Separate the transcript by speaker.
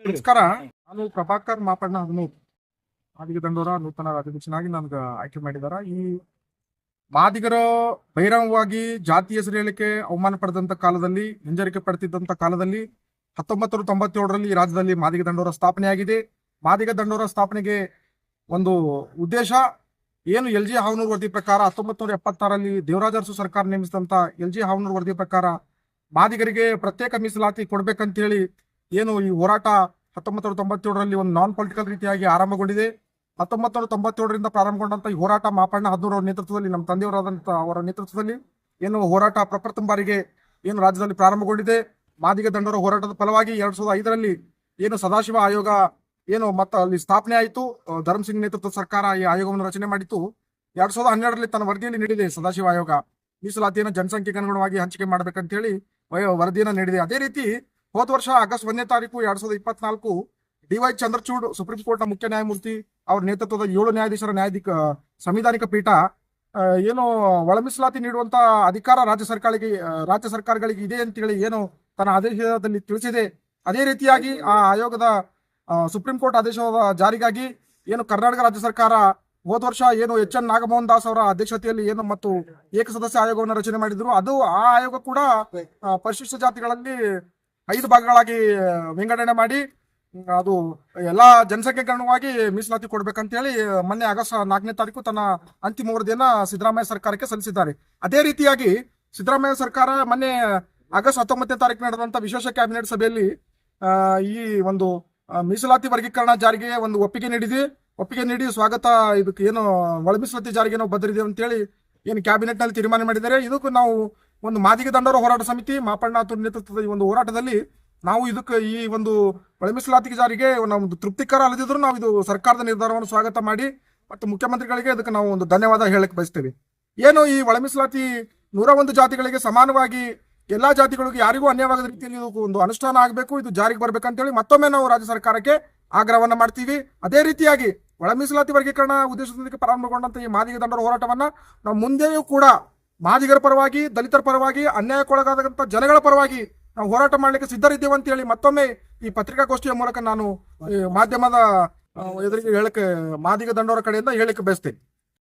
Speaker 1: ನಮಸ್ಕಾರ. ನಾನು ಪ್ರಭಾಕರ್ ಮಾಪಣ್ಣ ಹಗನೂರ್, ಮಾದಿಗ ದಂಡೋರ ನೂತನ ರಾಜ್ಯಾಧ್ಯಕ್ಷನಾಗಿ ನನಗೆ ಆಯ್ಕೆ ಮಾಡಿದಾರ. ಈ ಮಾದಿಗರು ಬಹಿರಂಗವಾಗಿ ಜಾತಿ ಹೆಸರು ಹೇಳಿಕೆ ಅವಮಾನ ಪಡೆದಂತ ಕಾಲದಲ್ಲಿ, ಹಿಂಜರಿಕೆ ಪಡೆದಿದ್ದಂತ ಕಾಲದಲ್ಲಿ 1997ರಲ್ಲಿ ಈ ರಾಜ್ಯದಲ್ಲಿ ಮಾದಿಗ ದಂಡೋರ ಸ್ಥಾಪನೆಯಾಗಿದೆ. ಮಾದಿಗ ದಂಡೋರ ಸ್ಥಾಪನೆಗೆ ಒಂದು ಉದ್ದೇಶ ಏನು, LG ಹಾವನೂರ್ ವರದಿ ಪ್ರಕಾರ 1976ರಲ್ಲಿ ದೇವರಾಜ ಅರಸು ಸರ್ಕಾರ ನೇಮಿಸಿದಂತ LG ಹಾವನೂರ್ ವರದಿ ಪ್ರಕಾರ ಮಾದಿಗರಿಗೆ ಪ್ರತ್ಯೇಕ ಮೀಸಲಾತಿ ಕೊಡ್ಬೇಕಂತ ಹೇಳಿ ಏನು ಈ ಹೋರಾಟ 1997ರಲ್ಲಿ ಒಂದು ನಾನ್ ಪೊಲಿಟಿಕಲ್ ರೀತಿಯಾಗಿ ಆರಂಭಗೊಂಡಿದೆ. 1997ರಿಂದ ಪ್ರಾರಂಭಗೊಂಡಂತ ಈ ಹೋರಾಟ ಮಾಪಣ್ಣ ಹಗನೂರ್ ಅವರ ನೇತೃತ್ವದಲ್ಲಿ, ನಮ್ಮ ತಂದೆಯವರಾದಂತ ಅವರ ನೇತೃತ್ವದಲ್ಲಿ ಏನು ಹೋರಾಟ ಪ್ರಪ್ರಥಮ ಬಾರಿಗೆ ಏನು ರಾಜ್ಯದಲ್ಲಿ ಪ್ರಾರಂಭಗೊಂಡಿದೆ. ಮಾದಿಗ ದಂಡೋರ ಹೋರಾಟದ ಫಲವಾಗಿ 2005ರಲ್ಲಿ ಏನು ಸದಾಶಿವ ಆಯೋಗ ಏನು ಅಲ್ಲಿ ಸ್ಥಾಪನೆ ಆಯಿತು. ಧರ್ಮಸಿಂಗ್ ನೇತೃತ್ವದ ಸರ್ಕಾರ ಈ ಆಯೋಗವನ್ನು ರಚನೆ ಮಾಡಿತ್ತು. 2012ರಲ್ಲಿ ತನ್ನ ವರದಿಯಲ್ಲಿ ನೀಡಿದೆ ಸದಾಶಿವ ಆಯೋಗ ಮೀಸಲಾತಿಯನ್ನು ಜನಸಂಖ್ಯೆಗೆ ಅನುಗುಣವಾಗಿ ಹಂಚಿಕೆ ಮಾಡ್ಬೇಕಂತ ಹೇಳಿ ವರದಿಯನ್ನು ನೀಡಿದೆ. ಅದೇ ರೀತಿ ಹೋದ ವರ್ಷ ಆಗಸ್ಟ್ 1ನೇ ತಾರೀಕು 2024 DY ಚಂದ್ರಚೂಡ್ ಸುಪ್ರೀಂ ಕೋರ್ಟ್ನ ಮುಖ್ಯ ನ್ಯಾಯಮೂರ್ತಿ ಅವರ ನೇತೃತ್ವದ 7 ನ್ಯಾಯಾಧೀಶರ ಸಂವಿಧಾನಿಕ ಪೀಠ ಏನು ಒಳ ಮೀಸಲಾತಿ ನೀಡುವಂತ ಅಧಿಕಾರ ರಾಜ್ಯ ಸರ್ಕಾರಗಳಿಗೆ ಇದೆ ಅಂತೇಳಿ ಏನು ತನ್ನ ಆದೇಶದಲ್ಲಿ ತಿಳಿಸಿದೆ. ಅದೇ ರೀತಿಯಾಗಿ ಆ ಆಯೋಗದ ಸುಪ್ರೀಂ ಕೋರ್ಟ್ ಆದೇಶದ ಜಾರಿಗಾಗಿ ಏನು ಕರ್ನಾಟಕ ರಾಜ್ಯ ಸರ್ಕಾರ ಹೋದ ವರ್ಷ ಏನು HN ನಾಗಮೋಹನ್ ದಾಸ್ ಅವರ ಅಧ್ಯಕ್ಷತೆಯಲ್ಲಿ ಏನು ಮತ್ತು ಏಕಸದಸ್ಯ ಆಯೋಗವನ್ನು ರಚನೆ ಮಾಡಿದ್ರು. ಅದು ಆ ಆಯೋಗ ಕೂಡ ಪರಿಶಿಷ್ಟ ಜಾತಿಗಳಲ್ಲಿ 5 ಭಾಗಗಳಾಗಿ ವಿಂಗಡಣೆ ಮಾಡಿ ಅದು ಎಲ್ಲಾ ಜನಸಂಖ್ಯೆಗೆ ಅನುಗುಣವಾಗಿ ಮೀಸಲಾತಿ ಕೊಡ್ಬೇಕಂತ ಹೇಳಿ ಮೊನ್ನೆ ಆಗಸ್ಟ್ 4ನೇ ತಾರೀಕು ತನ್ನ ಅಂತಿಮ ವರದಿಯನ್ನ ಸಿದ್ದರಾಮಯ್ಯ ಸರ್ಕಾರಕ್ಕೆ ಸಲ್ಲಿಸಿದ್ದಾರೆ. ಅದೇ ರೀತಿಯಾಗಿ ಸಿದ್ದರಾಮಯ್ಯ ಸರ್ಕಾರ ಮೊನ್ನೆ ಆಗಸ್ಟ್ 19ನೇ ತಾರೀಕು ನಡೆದಂತ ವಿಶೇಷ ಕ್ಯಾಬಿನೆಟ್ ಸಭೆಯಲ್ಲಿ ಈ ಒಂದು ಮೀಸಲಾತಿ ವರ್ಗೀಕರಣ ಜಾರಿಗೆ ಒಂದು ಒಪ್ಪಿಗೆ ನೀಡಿ ಸ್ವಾಗತ, ಇದಕ್ಕೆ ಏನು ಒಳ ಮೀಸಲಾತಿ ಜಾರಿಗೆ ನಾವು ಬದ್ಧರಿದ್ದೇವೆ ಅಂತೇಳಿ ಏನು ಕ್ಯಾಬಿನೆಟ್ ನಲ್ಲಿ ತೀರ್ಮಾನ ಮಾಡಿದ್ದಾರೆ. ಇದಕ್ಕೂ ನಾವು ಒಂದು ಮಾದಿಗ ದಂಡೋರ ಹೋರಾಟ ಸಮಿತಿ ಮಾಪಣ್ಣ ನೇತೃತ್ವದ ಈ ಒಂದು ಹೋರಾಟದಲ್ಲಿ ನಾವು ಇದಕ್ಕೆ ಈ ಒಂದು ಒಳ ಮೀಸಲಾತಿ ಜಾರಿಗೆ ಒಂದು ತೃಪ್ತಿಕರ ಅಲ್ಲದಿದ್ರು ನಾವು ಇದು ಸರ್ಕಾರದ ನಿರ್ಧಾರವನ್ನು ಸ್ವಾಗತ ಮಾಡಿ ಮತ್ತು ಮುಖ್ಯಮಂತ್ರಿಗಳಿಗೆ ಅದಕ್ಕೆ ನಾವು ಒಂದು ಧನ್ಯವಾದ ಹೇಳಕ್ ಬಯಸ್ತೇವೆ. ಏನು ಈ ಒಳ ಮೀಸಲಾತಿ 101 ಜಾತಿಗಳಿಗೆ ಸಮಾನವಾಗಿ ಎಲ್ಲಾ ಜಾತಿಗಳಿಗೆ ಯಾರಿಗೂ ಅನ್ಯವಾಗದ ರೀತಿಯಲ್ಲಿ ಒಂದು ಅನುಷ್ಠಾನ ಆಗಬೇಕು, ಇದು ಜಾರಿಗೆ ಬರ್ಬೇಕಂತೇಳಿ ಮತ್ತೊಮ್ಮೆ ನಾವು ರಾಜ್ಯ ಸರ್ಕಾರಕ್ಕೆ ಆಗ್ರಹವನ್ನ ಮಾಡ್ತೀವಿ. ಅದೇ ರೀತಿಯಾಗಿ ಒಳ ಮೀಸಲಾತಿ ವರ್ಗೀಕರಣ ಉದ್ದೇಶದೊಂದಿಗೆ ಪ್ರಾರಂಭಗೊಂಡಂತ ಈ ಮಾದಿಗ ದಂಡೋರ ಹೋರಾಟವನ್ನ ನಾವು ಮುಂದೆಯೂ ಕೂಡ ಮಾದಿಗರ ಪರವಾಗಿ, ದಲಿತರ ಪರವಾಗಿ, ಅನ್ಯಾಯಕ್ಕೊಳಗಾದಂತ ಜನಗಳ ಪರವಾಗಿ ನಾವು ಹೋರಾಟ ಮಾಡ್ಲಿಕ್ಕೆ ಸಿದ್ಧರಿದ್ದೇವೆ ಅಂತ ಹೇಳಿ ಮತ್ತೊಮ್ಮೆ ಈ ಪತ್ರಿಕಾಗೋಷ್ಠಿಯ ಮೂಲಕ ನಾನು ಮಾಧ್ಯಮದ ಎದುರಿಗೆ ಮಾದಿಗ ದಂಡೋರ ಕಡೆಯಿಂದ ಹೇಳಿಕೆ ಬಯಸ್ತೇನೆ.